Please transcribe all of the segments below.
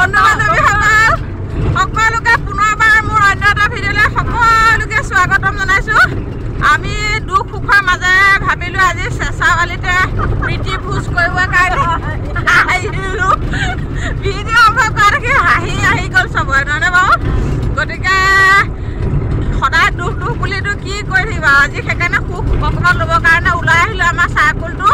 বন্ধু বান্ধৱীসকল সকলোকে পুনৰবাৰ মোৰ অন্য এটা ভিডিঅ'লৈ সকলোকে স্বাগতম জনাইছোঁ। আমি দুখ সুখৰ মাজেৰে ভাবিলোঁ আজি চেঁচাৱালীতে প্ৰীতি ভোজ কৰিবৰ কাৰণে আহিলোঁ। ভিডিঅ' অফাৰ কৰা দেখি হাঁহি আহি গ'ল চবৰে, নহয়নে বাৰু? গতিকে সদায় দুখ বুলিতো কি কৰি থাকিবা, আজি সেইকাৰণে সুখ অকণমান ল'বৰ কাৰণে ওলাই আহিলোঁ আমাৰ চাৰ্কুলটো।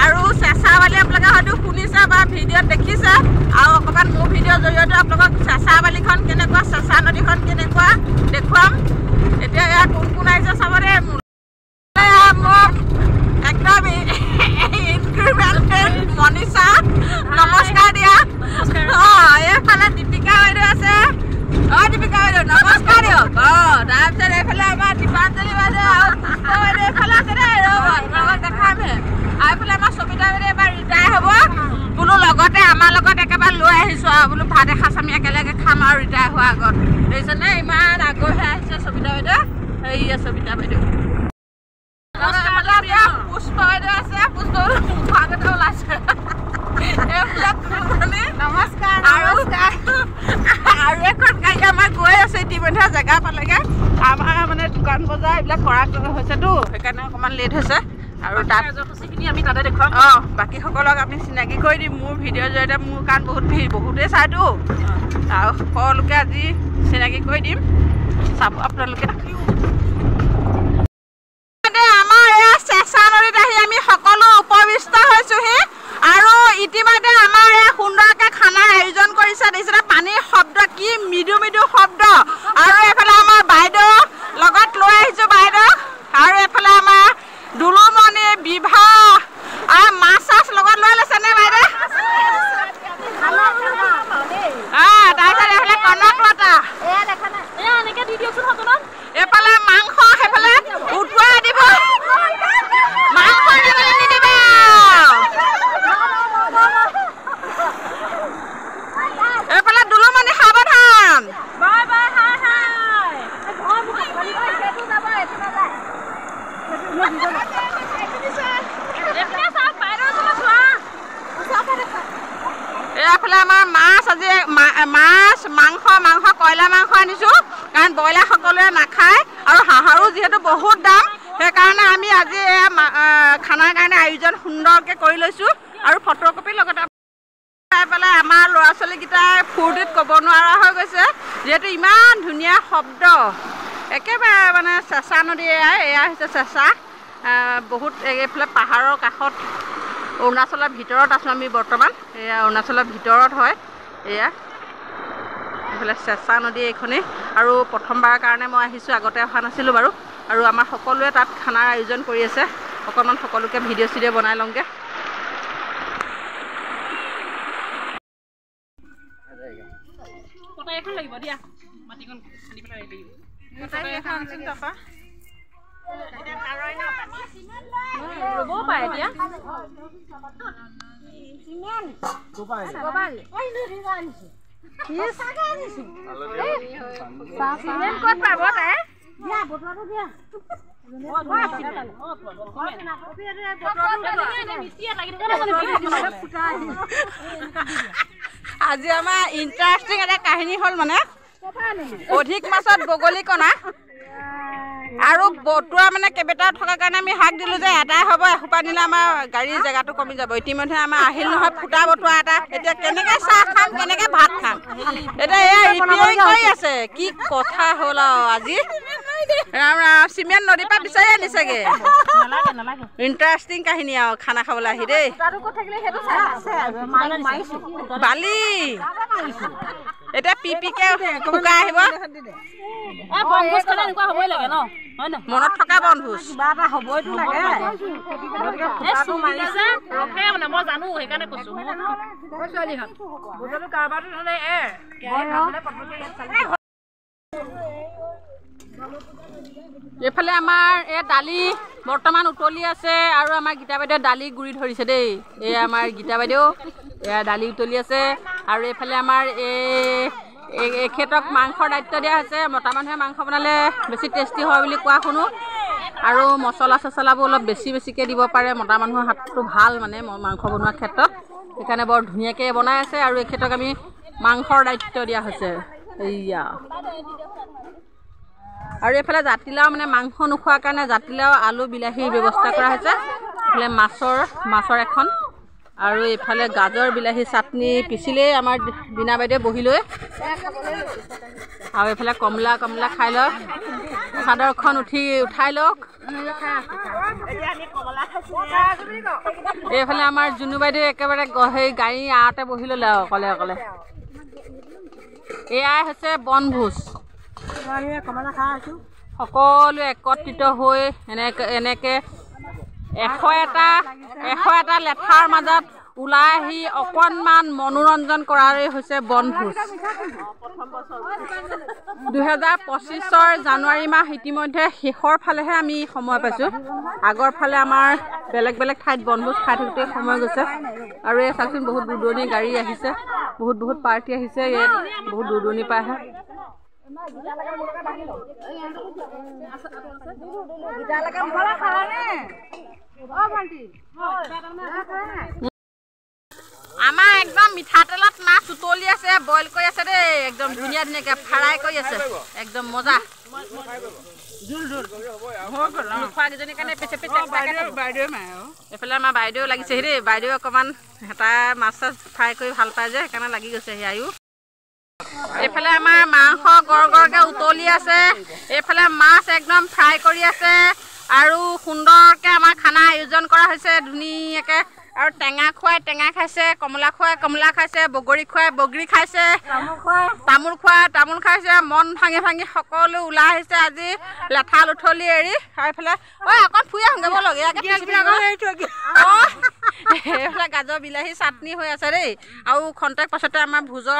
আৰু চেঁচাৱালী আপোনালোকে হয়তো শুনিছে বা ভিডিঅ'ত দেখিছে, আৰু অকণমান মোৰ ভিডিঅ'ৰ জৰিয়তে আপোনালোকক চেঁচাৱালীখন কেনেকুৱা, চেঁচা নদীখন কেনেকুৱা দেখুৱাম। এতিয়া ইয়াত কোন কোন আহিছে চাব দেই। মোৰ একদম ইনক্ৰিমেণ্টেড মনীষা, নমস্কাৰ দিয়া। এইফালে দীপিকা বাইদেউ আছে। দীপিকা বাইদেউ নমস্কাৰ দিয়ক। তাৰপিছত এইফালে আমাৰ দীপাঞ্জলি বাইদেউ আৰু পুষ্প বাইদেউ এইফালে আছে দেই, লগত দেখামহে। আৰু এইফালে আমাৰ সবিতা বাইদেউ এবাৰ ৰিটায়াৰ হ'ব বোলো, লগতে আমাৰ লগত একেবাৰে লৈ আহিছোঁ আৰু বোলো ভাত এসাঁজ আমি একেলগে খাম আৰু ৰিটায়াৰ হোৱাৰ আগত। দেখিছেনে ইমান আগৰহে আহিছে সবিতা বাইদেউ। সেয়া সবিতা বাইদেউ। পুষ্প বাইদেউ আছে, পুষ্প মুখাগতে ওলাইছে। নমস্কাৰ। আৰু এখন গাড়ী আমাৰ গৈ আছে ইতিমধ্যে, জেগা পালেগৈ। আমাৰ মানে দোকান বজাৰ এইবিলাক কৰা হৈছেতো, সেইকাৰণে অকণমান লেট হৈছে। আৰু তাত আমি তাতে দেখুৱাম। বাকীসকলক আমি চিনাকি কৰি দিম মোৰ ভিডিঅ'ৰ জৰিয়তে। মোৰ কাৰণ বহুতেই চাইতো, আৰু সকলোকে আজি চিনাকি কৰি দিম, চাব আপোনালোকে। আমাৰ এই চেঁচা নদীত আহি আমি সকলো উপবিষ্ট হৈছোহি। আৰু ইতিমধ্যে আমাৰ এই সুন্দৰকৈ খানাৰ আয়োজন কৰিছে। দেখিছে পানীৰ শব্দ কি মৃদু মৃদু শব্দ। আৰু এইফালে আমাৰ বাইদেউ লগত লৈ আহিছোঁ বাইদেউ। আৰু এইফালে আমাৰ দুলুমণি, বিভা আৰু মাছ চাছ লগত লৈ লৈছেনে বাইদেউ? তাৰপিছত এইফালে কনকলতা, এইফালে মাংস, সেইফালে উঠুৱাই দিব। মাংস দিবলৈ নিদিবা। এইফালে দুলুমণি সাৱধান। এইফালে আমাৰ মাছ, আজি মাছ মাংস কয়লাৰ মাংস আনিছোঁ, কাৰণ ব্ৰইলাৰ সকলোৱে নাখায় আৰু হাঁহৰো যিহেতু বহুত দাম, সেইকাৰণে আমি আজি খানাৰ কাৰণে আয়োজন সুন্দৰকৈ কৰি লৈছোঁ। আৰু ফটোকপিৰ লগতে খাই পেলাই আমাৰ ল'ৰা ছোৱালীকেইটাই ফূৰ্তিত ক'ব নোৱাৰা হৈ গৈছে, যিহেতু ইমান ধুনীয়া শব্দ। একেবাৰে মানে চেঁচা নদী, এয়া হৈছে চেঁচা। বহুত এইফালে পাহাৰৰ কাষত, অৰুণাচলৰ ভিতৰত আছোঁ আমি বৰ্তমান। এয়া অৰুণাচলৰ ভিতৰত হয় এয়া। এইফালে চেঁচা নদী এইখনেই। আৰু প্ৰথমবাৰৰ কাৰণে মই আহিছোঁ, আগতে অহা নাছিলোঁ বাৰু। আৰু আমাৰ সকলোৱে তাত খানাৰ আয়োজন কৰি আছে। অকণমান সকলোকে ভিডিঅ' চিডিঅ' বনাই লওঁগৈ। লাগিব দিয়া, মাটিকণ খান্দি পেলাই লাগিব। ৰ'ব পায় এতিয়া। ক'ত পাব তাই? আজি আমাৰ ইণ্টাৰেষ্টিং এটা কাহিনী হ'ল, মানে অধিক মাছত বগলী কণা আৰু বটুৱা মানে কেইবাটাও থকাৰ কাৰণে আমি হাক দিলোঁ যে এটাই হ'ব, এসোপা নিলে আমাৰ গাড়ীৰ জেগাটো কমি যাব। ইতিমধ্যে আমাৰ আহিল নহয় ফুটা বটুৱা এটা। এতিয়া কেনেকৈ চাহ খাম, কেনেকৈ ভাত খাম, এতিয়া এয়া ৰিপেয়াৰিং কৰি আছে। কি কথা হ'ল আৰু আজি চিমেণ্ট নদীৰ পৰা বিচাৰি আনিছেগৈ। ইণ্টাৰেষ্টিং কাহিনী আৰু খানা খাবলৈ আহি দেই। বালি এতিয়া পিপিকে শুকাই আহিব। মনত থকা বনভোজ এইফালে আমাৰ এই দালি বৰ্তমান উতলি আছে। আৰু আমাৰ গীতা বাইদেউ দালি গুৰি ধৰিছে দেই। এয়া আমাৰ গীতা বাইদেউ, এয়া দালি উতলি আছে। আৰু এইফালে আমাৰ এখেতক মাংসৰ দায়িত্ব দিয়া হৈছে। মতা মানুহে মাংস বনালে বেছি টেষ্টি হয় বুলি কোৱা শুনো। আৰু মছলা চছলাবোৰ অলপ বেছিকৈ দিব পাৰে। মতা মানুহৰ হাতটো ভাল মানে মাংস বনোৱাৰ ক্ষেত্ৰত, সেইকাৰণে বৰ ধুনীয়াকৈ বনাই আছে। আৰু এখেতক আমি মাংসৰ দায়িত্ব দিয়া হৈছে এইয়া আৰু এইফালে জাতিলাও মানে মাংস নোখোৱাৰ কাৰণে জাতিলাও আলু বিলাহীৰ ব্যৱস্থা কৰা হৈছে এইফালে মাছৰ এখন আৰু এইফালে গাজৰ বিলাহী চাটনি পিচিলেই আমাৰ বিনা বাইদেউ বহি লৈ আৰু এইফালে কমলা খাই লওক চাদৰখন উঠাই লওক এইফালে আমাৰ জুনু বাইদেউ একেবাৰে সেই গাড়ী আঁতে বহি ল'লে আৰু অকলে এয়াই হৈছে বনভোজ সকলোৱে একত্ৰিত হৈ এনেকে 100টা লেঠাৰ মাজত ওলাই আহি অকণমান মনোৰঞ্জন কৰাৰেই হৈছে বনভোজ 2025 জানুৱাৰী মাহ ইতিমধ্যে শেষৰ ফালেহে আমি সময় পাইছোঁ আগৰ ফালে আমাৰ বেলেগ ঠাইত বনভোজ খাই থাকোঁতে সময় গৈছে আৰু এই চাওকচোন বহুত দূৰণি গাড়ী আহিছে বহুত পাৰ্টি আহিছে ইয়াত বহুত দূৰণিৰ পৰা আহে আমাৰ একদম মিঠাতেলত মাছ উতলি আছে বইল কৰি আছে দেই একদম ধুনীয়াকে ফ্ৰাই কৰি আছে একদম মজা এইফালে আমাৰ বাইদেউ লাগিছে দেই বাইদেউ অকণমান হেতা মাছ ফ্ৰাই কৰি ভাল পায় যে সেইকাৰণে লাগি গৈছে সেয়াও এইফালে আমাৰ মাংস গৰগৰকে উতলি আছে এইফালে মাছ একদম ফ্ৰাই কৰি আছে আৰু সুন্দৰকে আমাৰ খানা আয়োজন কৰা হৈছে ধুনীয়াকে আৰু টেঙা খুৱাই টেঙা খাইছে কমলা খুৱাই কমলা খাইছে বগৰী খুৱাই বগৰী খাইছে তামোল খুৱাই তামোল খাইছে মন ভাঙি সকলো ওলাই আহিছে আজি লেঠা লুঠলি এৰি আৰু এইফালে অকণ ফুৰি আহোঁগৈ ব'লক এইফালে গাজৰ বিলাহী চাটনি হৈ আছে দেই আৰু খন্তেক পাছতে আমাৰ ভোজৰ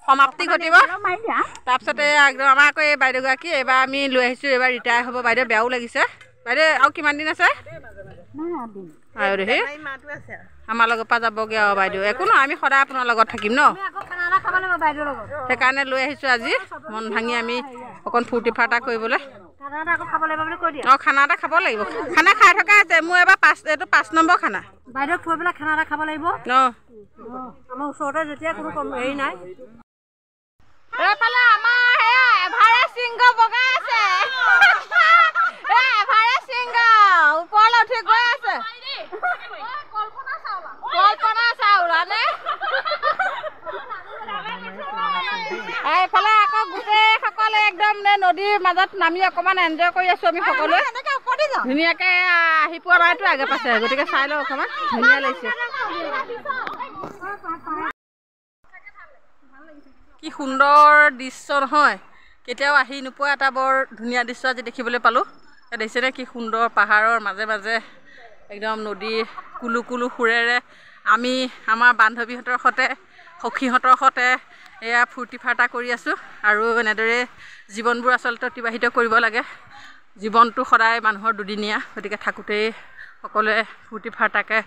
সমাপ্তি ঘটিব তাৰপিছতে একদম আমাৰ আকৌ এই বাইদেউগৰাকী এইবাৰ আমি লৈ আহিছোঁ এইবাৰ ৰিটায়াৰ হ'ব বাইদেউ বেয়াও লাগিছে বাইদেউ আৰু কিমান দিন আছে আৰু দেহি আমাৰ লগৰ পৰা যাবগৈ আৰু বাইদেউ একো নহয় আমি সদায় আপোনাৰ লগত থাকিম ন সেইকাৰণে লৈ আহিছোঁ আজি মন ভাঙি আমি অকণ ফূৰ্তি ফাৰ্তা কৰিবলৈ খানা এটা খাব লাগিব খানা খাই থকা আছে মোৰ এবাৰ এইটো 5 নম্বৰ খানা বাইদেউ থৈ পেলাই খানা এটা খাব লাগিব আমাৰ ওচৰতে যেতিয়া কোনো হেৰি নাই এইফালে আমাৰ এভাৰেষ্ট সিংহ বগাই আছে এভাৰেষ্ট সিংহ ওপৰলৈ উঠি গৈ আছে কল্পনা চাউলা নে এইফালে আকৌ গোটেই সকলে একদম নদীৰ মাজত নামি অকণমান এনজয় কৰি আছো আমি সকলোৱে ধুনীয়াকে আহি পোৱা নাইতো আগে পাছে গতিকে চাই লওঁ অকণমান ধুনীয়া লাগিছে কি সুন্দৰ দৃশ্য নহয় কেতিয়াও আহি নোপোৱা এটা বৰ ধুনীয়া দৃশ্য আজি দেখিবলৈ পালোঁ দেখিছেনে কি সুন্দৰ পাহাৰৰ মাজে মাজে একদম নদীৰ কুলু সুৰেৰে আমি আমাৰ বান্ধৱীহঁতৰ সৈতে সখীহঁতৰ সৈতে এয়া ফূৰ্তি ফাৰ্তা কৰি আছোঁ আৰু এনেদৰে জীৱনবোৰ আচলতে অতিবাহিত কৰিব লাগে জীৱনটো সদায় মানুহৰ দুদিনীয়া গতিকে থাকোঁতেই সকলোৱে ফূৰ্তি ফাৰ্তাকৈ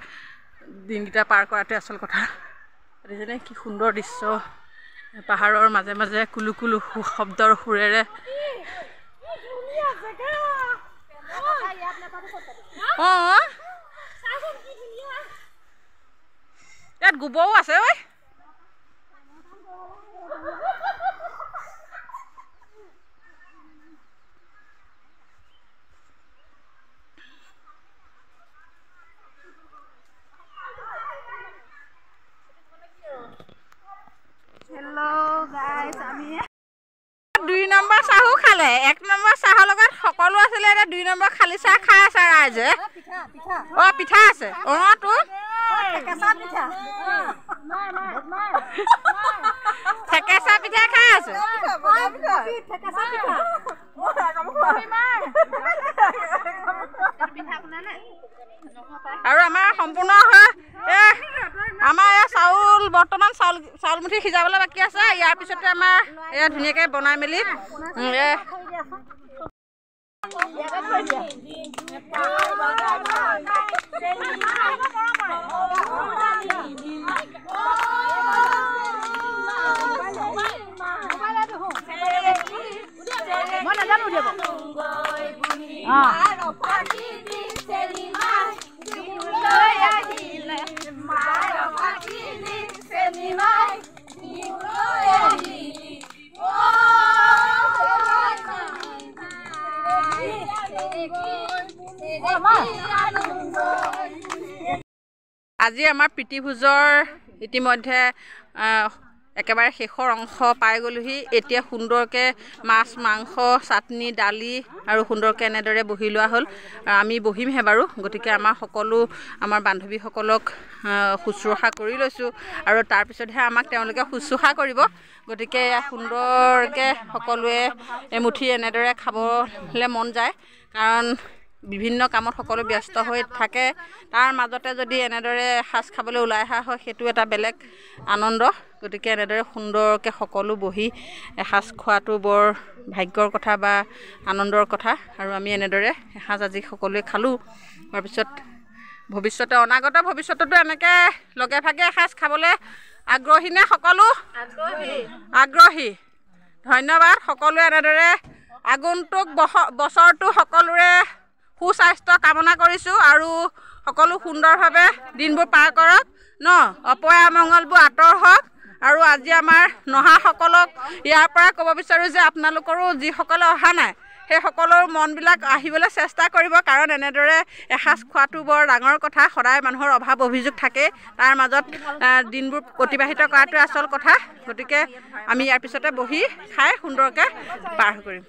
দিনকেইটা পাৰ কৰাটোৱে আচল কথা দেখিছেনে কি সুন্দৰ দৃশ্য পাহাৰৰ মাজে মাজে কুলু শব্দৰ সুৰেৰে ইয়াত গোবৰো আছে ঐ দুই নম্বৰ চাহো খালে 1 নম্বৰ চাহৰ লগত সকলো আছিলে এতিয়া 2 নম্বৰ খালি চাহ খাই আছে ৰাইজে পিঠা আছে তোৰ ঠেকেচা পিঠা খাই আছে আৰু আমাৰ সম্পূৰ্ণ আমাৰ চাউল বৰ্তমান চাউল মুঠি সিজাবলৈ বাকী আছে ইয়াৰ পিছতে আমাৰ এয়া ধুনীয়াকৈ বনাই মেলি আজি আমাৰ প্ৰীতিভোজৰ ইতিমধ্যে একেবাৰে শেষৰ অংশ পাই গ'লোহি। এতিয়া সুন্দৰকৈ মাছ মাংস চাটনি দালি আৰু সুন্দৰকৈ এনেদৰে বহি লোৱা হ'ল। আমি বহিমহে বাৰু, গতিকে আমাৰ বান্ধৱীসকলক শুশ্ৰূষা কৰি লৈছোঁ আৰু তাৰপিছতহে আমাক তেওঁলোকে শুশ্ৰূষা কৰিব। গতিকে সুন্দৰকৈ সকলোৱে এমুঠি এনেদৰে খাবলৈ মন যায়, কাৰণ বিভিন্ন কামত সকলো ব্যস্ত হৈ থাকে। তাৰ মাজতে যদি এনেদৰে এসাঁজ খাবলৈ ওলাই অহা হয় সেইটো এটা বেলেগ আনন্দ। গতিকে এনেদৰে সুন্দৰকৈ সকলো বহি এসাঁজ খোৱাটো বৰ ভাগ্যৰ কথা বা আনন্দৰ কথা। আৰু আমি এনেদৰে এসাঁজ আজি সকলোৱে খালোঁ। তাৰপিছত অনাগত ভৱিষ্যততো এনেকৈ লগে ভাগে এসাঁজ খাবলৈ আগ্ৰহী নে? সকলো আগ্ৰহী। ধন্যবাদ। সকলোৱে এনেদৰে আগন্তুক বছৰটো সকলোৰে সুস্বাস্থ্য কামনা কৰিছোঁ আৰু সকলো সুন্দৰভাৱে দিনবোৰ পাৰ কৰক ন, অপয়া মংগলবোৰ আঁতৰ হওক। আৰু আজি আমাৰ নহাসকলক ইয়াৰ পৰা ক'ব বিচাৰোঁ যে আপোনালোকৰো যিসকলে অহা নাই সেই সকলৰ মনবিলাক আহিবলৈ চেষ্টা কৰিব, কাৰণ এনেদৰে এসাঁজ খোৱাটো বৰ ডাঙৰ কথা। সদায় মানুহৰ অভাৱ অভিযোগ থাকে, তাৰ মাজত দিনবোৰ অতিবাহিত কৰাটোৱে আচল কথা। গতিকে আমি ইয়াৰ পিছতে বহি খাই সুন্দৰকৈ পাৰ কৰিম।